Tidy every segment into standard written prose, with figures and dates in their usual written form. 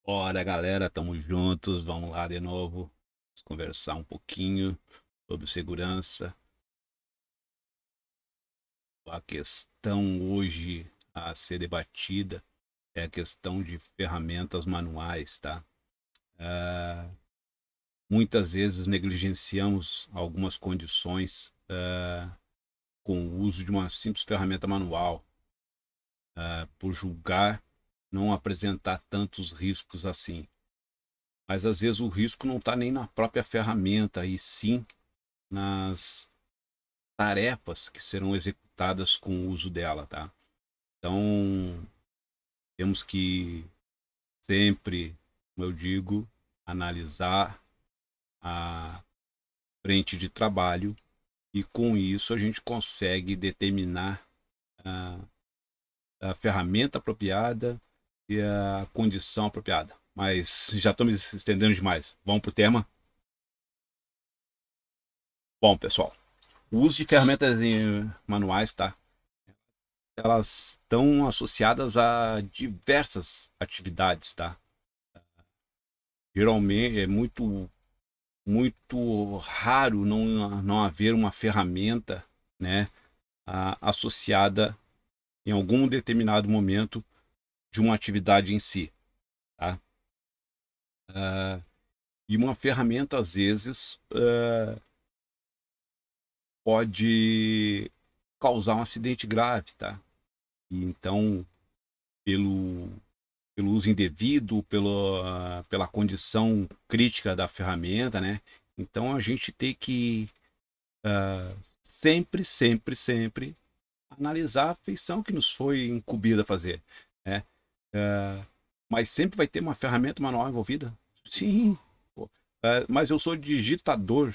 Bora, galera, tamo juntos, vamos lá de novo, vamos conversar um pouquinho sobre segurança. A questão hoje a ser debatida é a questão de ferramentas manuais, tá? Ah, Muitas vezes negligenciamos algumas condições com o uso de uma simples ferramenta manual, por julgar não apresentar tantos riscos assim. Mas às vezes o risco não está nem na própria ferramenta, e sim nas tarefas que serão executadas com o uso dela, tá? Então, temos que sempre, como eu digo, analisar a frente de trabalho e com isso a gente consegue determinar a, a ferramenta apropriada e a condição apropriada. Mas já estou me estendendo demais. Vamos para o tema? Bom, pessoal, o uso de ferramentas manuais, tá? Elas estão associadas a diversas atividades, tá? Geralmente é muito raro não haver uma ferramenta, né, associada em algum determinado momento de uma atividade em si, tá? Ah, e uma ferramenta às vezes pode causar um acidente grave, tá? E então pelo pelo uso indevido, pela condição crítica da ferramenta, né? Então a gente tem que sempre analisar a feição que nos foi incumbida a fazer, né? Mas sempre vai ter uma ferramenta manual envolvida? Sim. Pô. Mas eu sou digitador.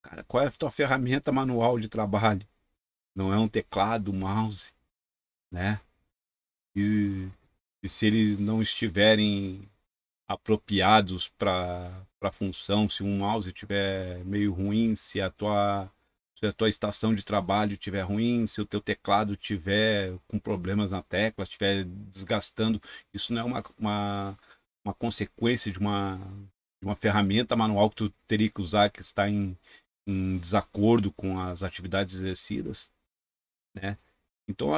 Cara, qual é a tua ferramenta manual de trabalho? Não é um teclado, um mouse, né? E, e se eles não estiverem apropriados para a função, se um mouse estiver meio ruim, se a tua estação de trabalho estiver ruim, se o teu teclado estiver com problemas na tecla, estiver desgastando, isso não é uma consequência de uma ferramenta manual que tu teria que usar que está em desacordo com as atividades exercidas, né? Então,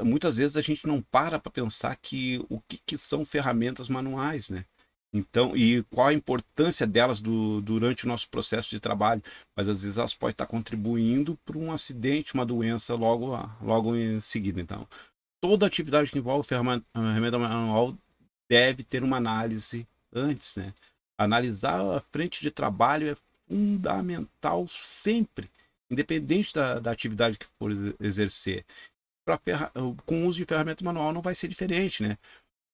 muitas vezes a gente não para pensar que que são ferramentas manuais, né? Então, e qual a importância delas durante o nosso processo de trabalho? Mas às vezes elas podem estar contribuindo para um acidente, uma doença logo em seguida. Então, toda atividade que envolve ferramenta manual deve ter uma análise antes, né? Analisar a frente de trabalho é fundamental sempre, independente da atividade que for exercer. Com o uso de ferramenta manual não vai ser diferente, né?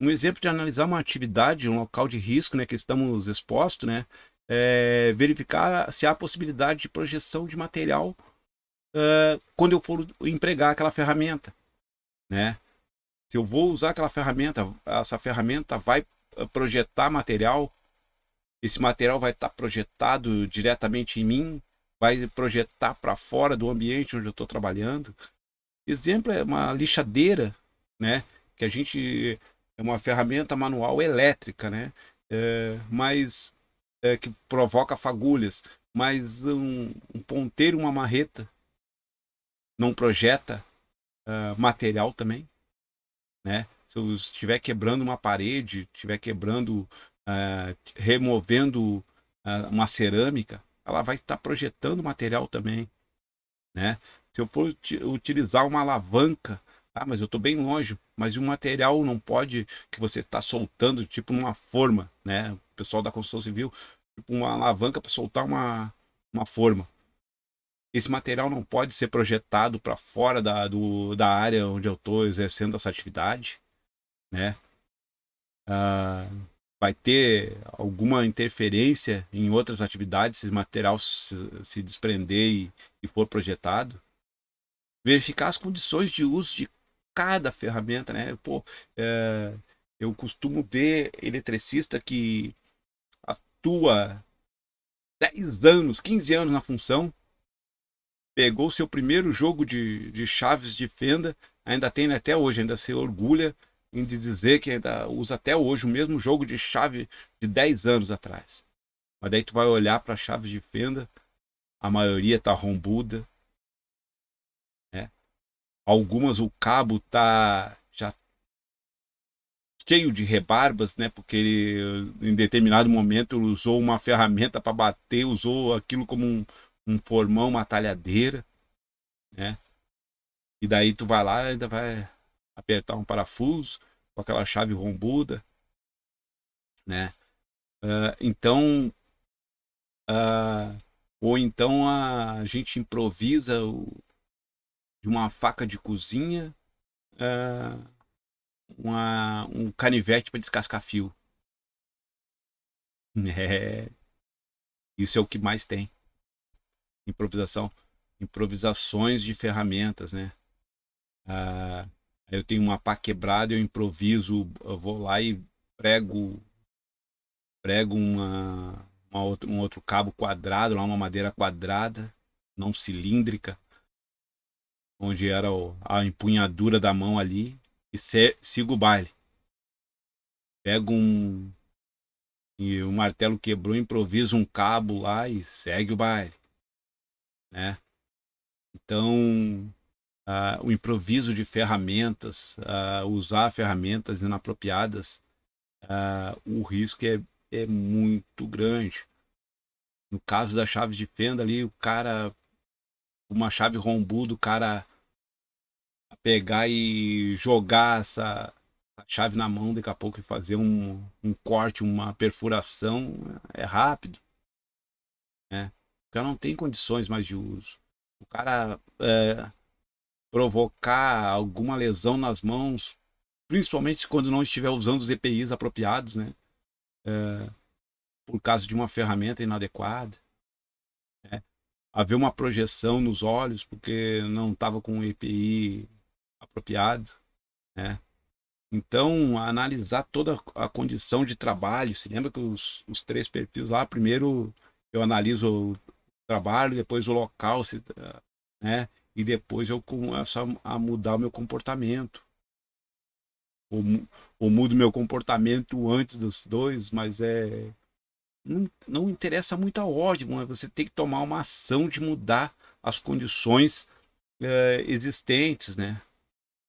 Um exemplo de analisar uma atividade, um local de risco, né, que estamos expostos, né, é verificar se há possibilidade de projeção de material quando eu for empregar aquela ferramenta, né? Se eu vou usar aquela ferramenta, essa ferramenta vai projetar material, esse material vai estar projetado diretamente em mim, vai projetar para fora do ambiente onde eu estou trabalhando. Exemplo é uma lixadeira, né? Que a gente é uma ferramenta manual elétrica, né? Mas que provoca fagulhas, mas um ponteiro, uma marreta não projeta material também, né? Se eu estiver quebrando uma parede, estiver quebrando, removendo uma cerâmica, ela vai estar projetando material também, né? Se eu for utilizar uma alavanca, mas eu estou bem longe, mas o material não pode que você está soltando, tipo uma forma, né? O pessoal da construção civil, tipo uma alavanca para soltar uma forma. Esse material não pode ser projetado para fora da área onde eu estou exercendo essa atividade, né? Ah, vai ter alguma interferência em outras atividades se o material se desprender e for projetado. Verificar as condições de uso de cada ferramenta, né? Pô, é, eu costumo ver eletricista que atua 10 anos, 15 anos na função, pegou seu primeiro jogo de chaves de fenda, ainda tem até hoje, ainda se orgulha em dizer que ainda usa até hoje o mesmo jogo de chave de 10 anos atrás. Mas daí tu vai olhar para chaves de fenda, a maioria tá rombuda, né? Algumas o cabo tá já cheio de rebarbas, né? Porque ele, em determinado momento, ele usou uma ferramenta para bater, usou aquilo como um formão, uma talhadeira, né? E daí tu vai lá e ainda vai apertar um parafuso com aquela chave rombuda, né? Então, uh, ou então a gente improvisa de uma faca de cozinha, uh, um canivete para descascar fio. É, isso é o que mais tem. Improvisação, improvisações de ferramentas, né? Uh, eu tenho uma pá quebrada, eu improviso, eu vou lá e prego um outro cabo quadrado, lá uma madeira quadrada, não cilíndrica, onde era a empunhadura da mão ali, e sigo o baile. Pego e o martelo quebrou, improviso um cabo lá e segue o baile, né? Então, o improviso de ferramentas, usar ferramentas inapropriadas, o risco é muito grande. No caso das chaves de fenda ali, o cara, uma chave rombuda, o cara pegar e jogar essa chave na mão daqui a pouco e fazer um corte, uma perfuração, é rápido, né? O cara não tem condições mais de uso. O cara provocar alguma lesão nas mãos, principalmente quando não estiver usando os EPIs apropriados, né? Por causa de uma ferramenta inadequada, né? Haver uma projeção nos olhos porque não estava com o EPI apropriado, né? Então, analisar toda a condição de trabalho. Se lembra que os três perfis lá, primeiro eu analiso o trabalho, depois o local, né? E depois eu começo a mudar o meu comportamento. Ou, ou mudo meu comportamento antes dos dois, mas não interessa muito a ordem, mas você tem que tomar uma ação de mudar as condições existentes, né?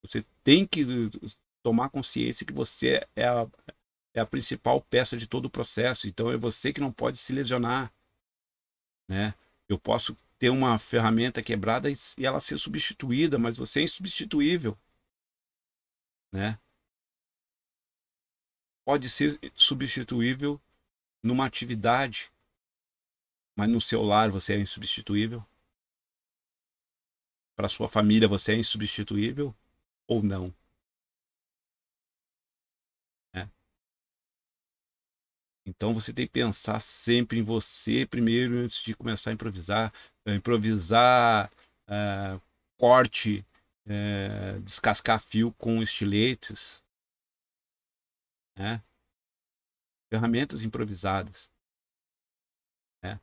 Você tem que tomar consciência que você é a principal peça de todo o processo. Então é você que não pode se lesionar, né? Eu posso ter uma ferramenta quebrada e ela ser substituída, mas você é insubstituível, né? Pode ser substituível numa atividade, mas no seu lar você é insubstituível. Para sua família você é insubstituível ou não, né? Então você tem que pensar sempre em você primeiro antes de começar a improvisar. Improvisar corte, descascar fio com estiletes, né? Ferramentas improvisadas, né?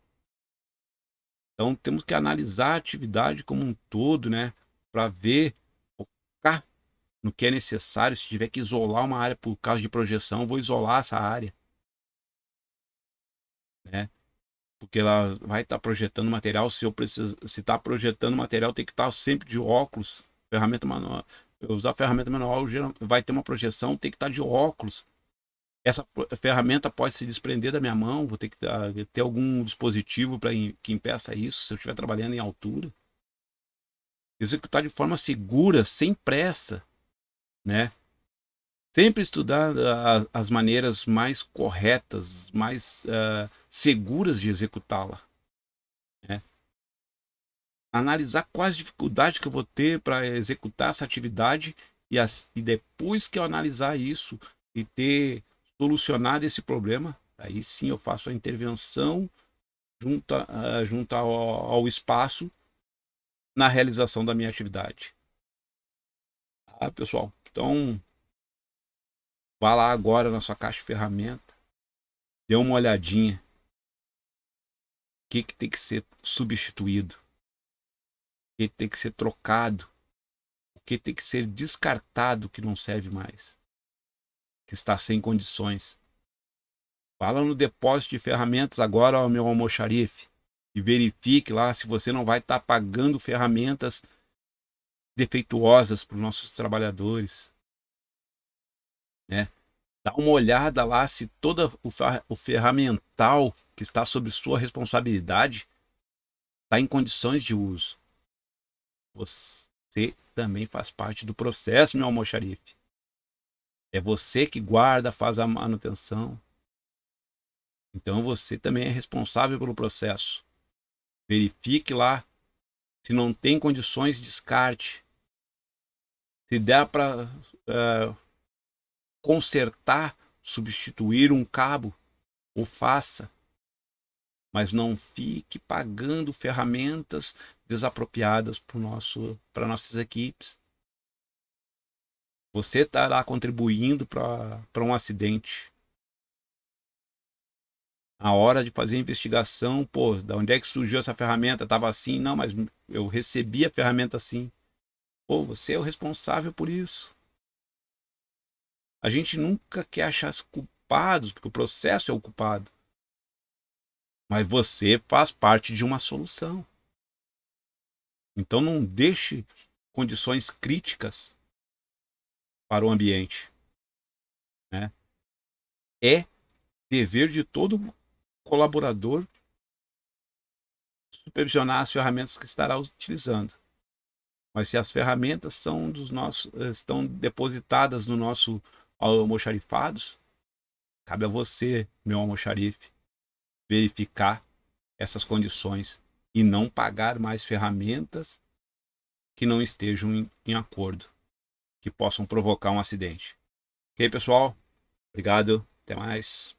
Então temos que analisar a atividade como um todo, né? Para ver, focar no que é necessário. Se tiver que isolar uma área por causa de projeção, vou isolar essa área, né? Porque ela vai estar projetando material. Se eu preciso, se está projetando material, tem que estar sempre de óculos. Ferramenta manual, usar ferramenta manual vai ter uma projeção, tem que estar de óculos. Essa ferramenta pode se desprender da minha mão, vou ter que ter algum dispositivo para que impeça isso, se eu estiver trabalhando em altura. Executar de forma segura, sem pressa, né? Sempre estudar as maneiras mais corretas, mais seguras de executá-la, né? Analisar quais dificuldades que eu vou ter para executar essa atividade e depois que eu analisar isso e ter solucionado esse problema, aí sim eu faço a intervenção junto ao espaço na realização da minha atividade. Pessoal? Então, vá lá agora na sua caixa de ferramenta, dê uma olhadinha. O que tem que ser substituído? O que tem que ser trocado? O que tem que ser descartado que não serve mais? que está sem condições. Fala no depósito de ferramentas agora, ó, meu almoxarife, e verifique lá se você não vai estar pagando ferramentas defeituosas para os nossos trabalhadores, né? Dá uma olhada lá se todo o ferramental que está sob sua responsabilidade está em condições de uso. Você também faz parte do processo, meu almoxarife. É você que guarda, faz a manutenção. Então você também é responsável pelo processo. Verifique lá. Se não tem condições, descarte. Se der para consertar, substituir um cabo, ou faça. Mas não fique pagando ferramentas desapropriadas para nossas equipes. Você estará contribuindo para um acidente. A hora de fazer a investigação, pô, da onde é que surgiu essa ferramenta? Estava assim, não, mas eu recebi a ferramenta assim. Pô, você é o responsável por isso. A gente nunca quer achar culpados, porque o processo é o culpado. Mas você faz parte de uma solução. Então não deixe condições críticas para o ambiente, né? É dever de todo colaborador supervisionar as ferramentas que estará utilizando. Mas se as ferramentas estão depositadas no nosso almoxarifados, cabe a você, meu almoxarife, verificar essas condições e não pagar mais ferramentas que não estejam em acordo, que possam provocar um acidente. Ok, pessoal? Obrigado. Até mais.